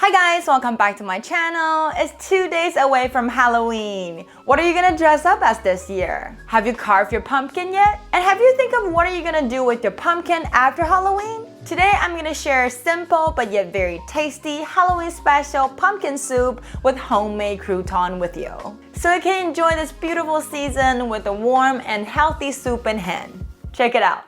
Hi guys, welcome back to my channel. It's 2 days away from Halloween. What are you gonna dress up as this year? Have you carved your pumpkin yet? And have you think of what are you gonna do with your pumpkin after Halloween? Today I'm gonna share a simple but yet very tasty Halloween special pumpkin soup with homemade crouton with you. So you can enjoy this beautiful season with a warm and healthy soup in hand. Check it out.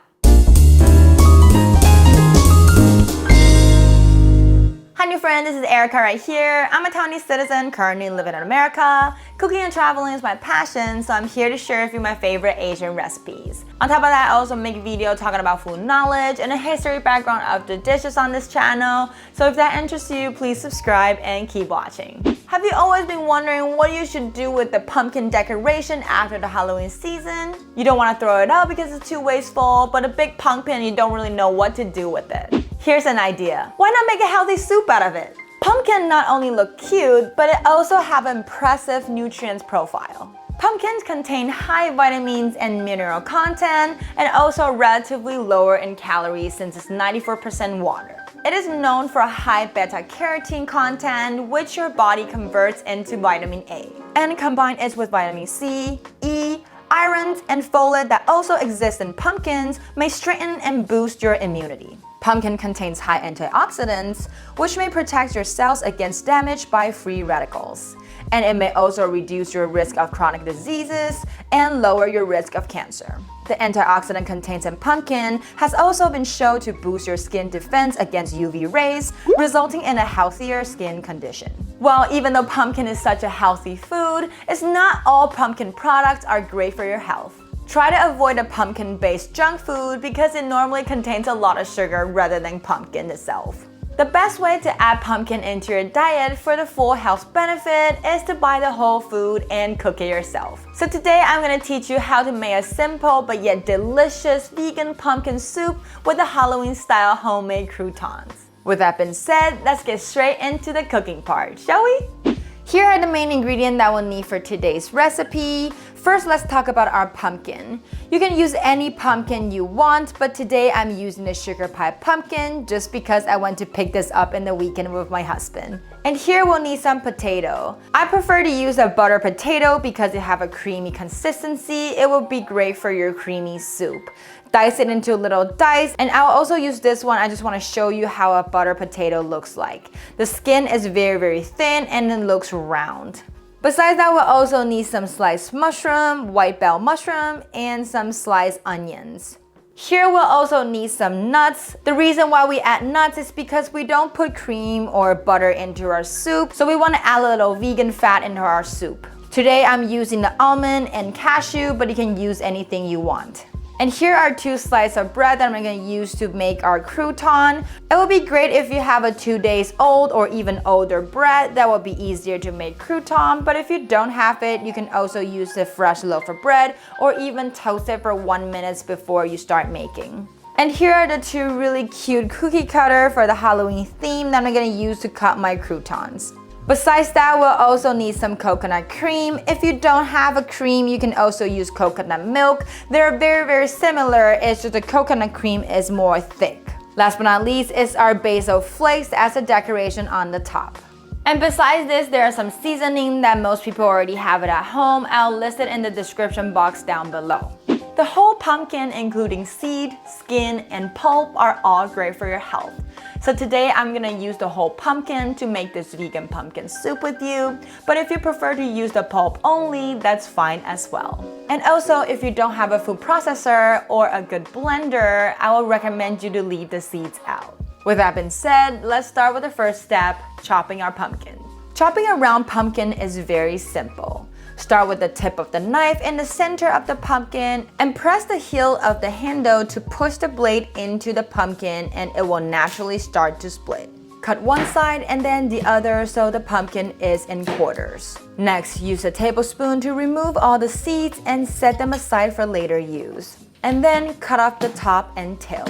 Hi new friend, this is Erica right here. I'm a Taiwanese citizen currently living in America. Cooking and traveling is my passion, so I'm here to share with you my favorite Asian recipes. On top of that, I also make videos talking about food knowledge and the history background of the dishes on this channel. So if that interests you, please subscribe and keep watching. Have you always been wondering what you should do with the pumpkin decoration after the Halloween season? You don't want to throw it out because it's too wasteful, but a big pumpkin, you don't really know what to do with it. Here's an idea. Why not make a healthy soup out of it? Pumpkin not only look cute, but it also have an impressive nutrients profile. Pumpkins contain high vitamins and mineral content and also relatively lower in calories since it's 94% water. It is known for a high beta-carotene content, which your body converts into vitamin A. And combine it with vitamin C, E, iron, and folate that also exist in pumpkins may strengthen and boost your immunity. Pumpkin contains high antioxidants, which may protect your cells against damage by free radicals. And it may also reduce your risk of chronic diseases and lower your risk of cancer. The antioxidant contained in pumpkin has also been shown to boost your skin defense against UV rays, resulting in a healthier skin condition. Well, even though pumpkin is such a healthy food, it's not all pumpkin products are great for your health. Try to avoid a pumpkin-based junk food because it normally contains a lot of sugar rather than pumpkin itself. The best way to add pumpkin into your diet for the full health benefit is to buy the whole food and cook it yourself. So today I'm going to teach you how to make a simple but yet delicious vegan pumpkin soup with the Halloween-style homemade croutons. With that being said, let's get straight into the cooking part, shall we? Here are the main ingredients that we'll need for today's recipe. First, let's talk about our pumpkin. You can use any pumpkin you want, but today I'm using the Sugarpie Pumpkin just because I went to pick this up in the weekend with my husband. And here we'll need some potato. I prefer to use a butter potato because it have a creamy consistency. It will be great for your creamy soup. Dice it into little dice, and I'll also use this one. I just want to show you how a butter potato looks like. The skin is very thin and it looks round. Besides that, we'll also need some sliced mushroom, white bell mushroom, and some sliced onions. Here we'll also need some nuts. The reason why we add nuts is because we don't put cream or butter into our soup, so we want to add a little vegan fat into our soup. Today I'm using the almond and cashew, but you can use anything you want. And here are 2 slices of bread that I'm going to use to make our crouton. It would be great if you have a 2 days old or even older bread. That will be easier to make crouton, but if you don't have it, you can also use a fresh loaf of bread or even toast it for 1 minute before you start making. And here are the 2 really cute cookie cutter for the Halloween theme that I'm going to use to cut my croutons. Besides that, we'll also need some coconut cream. If you don't have a cream, you can also use coconut milk. They're very similar, it's just the coconut cream is more thick. Last but not least is our basil flakes as a decoration on the top. And besides this, there are some seasoning that most people already have it at home. I'll list it in the description box down below. The whole pumpkin, including seed, skin, and pulp, are all great for your health. So today I'm gonna use the whole pumpkin to make this vegan pumpkin soup with you. But if you prefer to use the pulp only, that's fine as well. And also, if you don't have a food processor or a good blender, I will recommend you to leave the seeds out. With that being said, let's start with the first step, chopping our pumpkin. Chopping a round pumpkin is very simple. Start with the tip of the knife in the center of the pumpkin and press the heel of the handle to push the blade into the pumpkin and it will naturally start to split. Cut one side and then the other so the pumpkin is in quarters. Next, use a tablespoon to remove all the seeds and set them aside for later use. And then cut off the top and tail.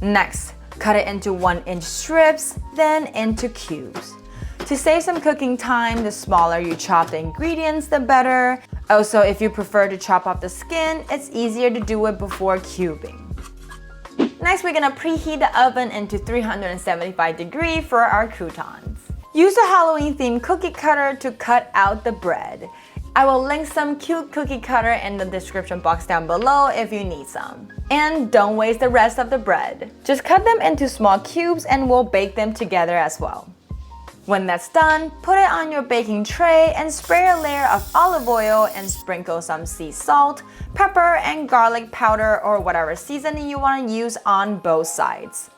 Next, cut it into 1-inch strips, then into cubes. To save some cooking time, the smaller you chop the ingredients, the better. Also, if you prefer to chop off the skin, it's easier to do it before cubing. Next, we're gonna preheat the oven into 375 degrees for our croutons. Use a Halloween-themed cookie cutter to cut out the bread. I will link some cute cookie cutter in the description box down below if you need some. And don't waste the rest of the bread. Just cut them into small cubes and we'll bake them together as well. When that's done, put it on your baking tray and spray a layer of olive oil and sprinkle some sea salt, pepper, and garlic powder or whatever seasoning you want to use on both sides.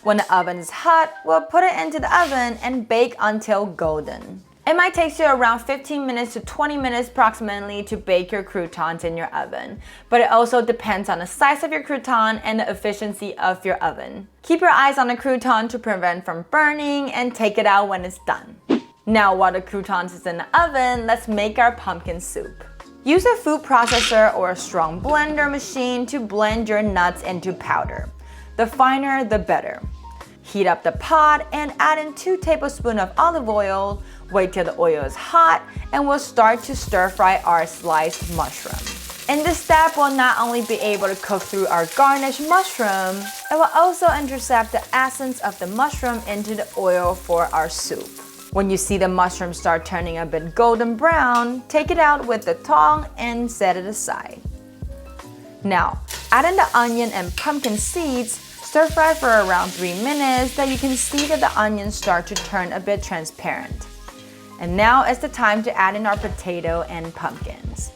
When the oven is hot, we'll put it into the oven and bake until golden. It might take you around 15 minutes to 20 minutes approximately to bake your croutons in your oven, but it also depends on the size of your crouton and the efficiency of your oven. Keep your eyes on the crouton to prevent from burning and take it out when it's done. Now while the croutons is in the oven, let's make our pumpkin soup. Use a food processor or a strong blender machine to blend your nuts into powder. The finer, the better. Heat up the pot and add in 2 tablespoons of olive oil. Wait till the oil is hot and we'll start to stir fry our sliced mushroom. In this step, we'll not only be able to cook through our garnished mushroom, it will also intercept the essence of the mushroom into the oil for our soup. When you see the mushroom start turning a bit golden brown, take it out with the tong and set it aside. Now, add in the onion and pumpkin seeds. Stir fry for around 3 minutes that you can see that the onions start to turn a bit transparent. And now is the time to add in our potato and pumpkins.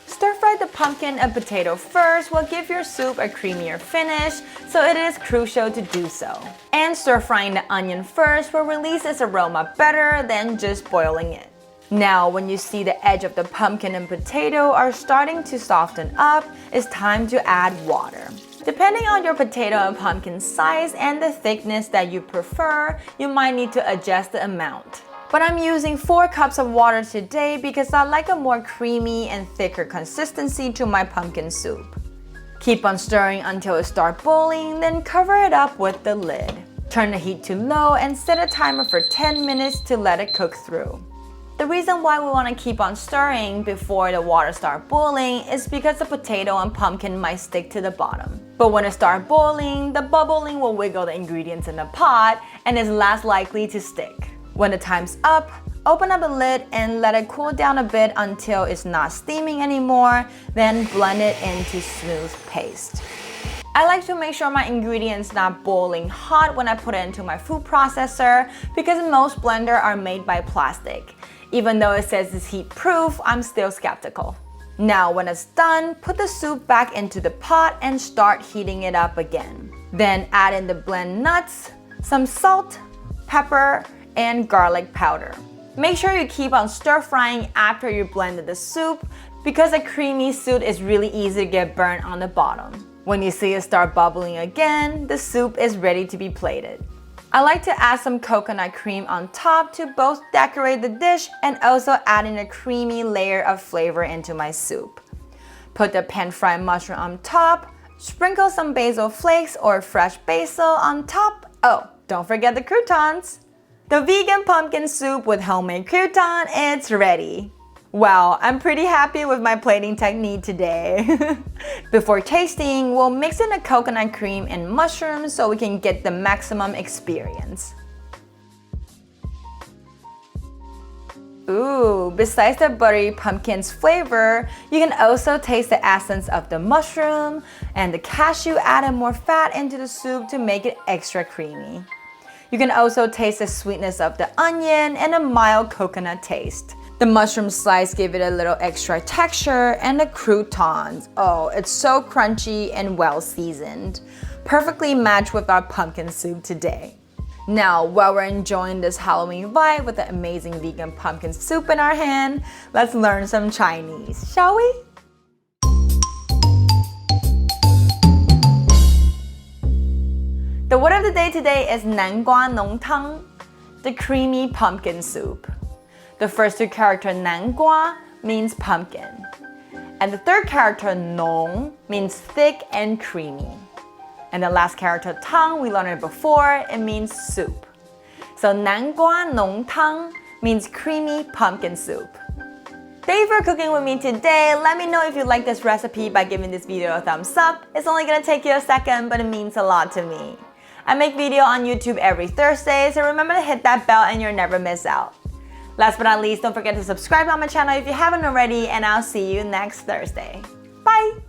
Stir fry the pumpkin and potato first will give your soup a creamier finish, so it is crucial to do so. And stir frying the onion first will release its aroma better than just boiling it. Now when you see the edge of the pumpkin and potato are starting to soften up, it's time to add water. Depending on your potato and pumpkin size and the thickness that you prefer, you might need to adjust the amount. But I'm using 4 cups of water today because I like a more creamy and thicker consistency to my pumpkin soup. Keep on stirring until it starts boiling, then cover it up with the lid. Turn the heat to low and set a timer for 10 minutes to let it cook through. The reason why we want to keep on stirring before the water starts boiling is because the potato and pumpkin might stick to the bottom. But when it starts boiling, the bubbling will wiggle the ingredients in the pot and is less likely to stick. When the time's up, open up the lid and let it cool down a bit until it's not steaming anymore, then blend it into smooth paste. I like to make sure my ingredients not boiling hot when I put it into my food processor because most blenders are made by plastic. Even though it says it's heat proof, I'm still skeptical. Now when it's done, put the soup back into the pot and start heating it up again. Then add in the blend nuts, some salt, pepper, and garlic powder. Make sure you keep on stir frying after you blended the soup because a creamy soup is really easy to get burnt on the bottom. When you see it start bubbling again, the soup is ready to be plated. I like to add some coconut cream on top to both decorate the dish and also add in a creamy layer of flavor into my soup. Put the pan-fried mushroom on top, sprinkle some basil flakes or fresh basil on top. Oh, don't forget the croutons! The vegan pumpkin soup with homemade crouton, it's ready. Wow, I'm pretty happy with my plating technique today. Before tasting, we'll mix in the coconut cream and mushrooms so we can get the maximum experience. Ooh, besides the buttery pumpkin's flavor, you can also taste the essence of the mushroom, and the cashew added more fat into the soup to make it extra creamy. You can also taste the sweetness of the onion and a mild coconut taste. The mushroom slice give it a little extra texture, and the croutons, oh, it's so crunchy and well seasoned. Perfectly matched with our pumpkin soup today. Now, while we're enjoying this Halloween vibe with the amazing vegan pumpkin soup in our hand, let's learn some Chinese, shall we? The word of the day today is 南瓜浓汤, the creamy pumpkin soup. The first 2 characters 南瓜 means pumpkin, and the third character 浓 means thick and creamy. And the last character 汤, we learned it before, it means soup. So 南瓜浓汤 means creamy pumpkin soup. Thank you for cooking with me today. Let me know if you like this recipe by giving this video a thumbs up. It's only gonna take you a second, but it means a lot to me. I make video on YouTube every Thursday, so remember to hit that bell and you'll never miss out. Last but not least, don't forget to subscribe on my channel if you haven't already, and I'll see you next Thursday. Bye!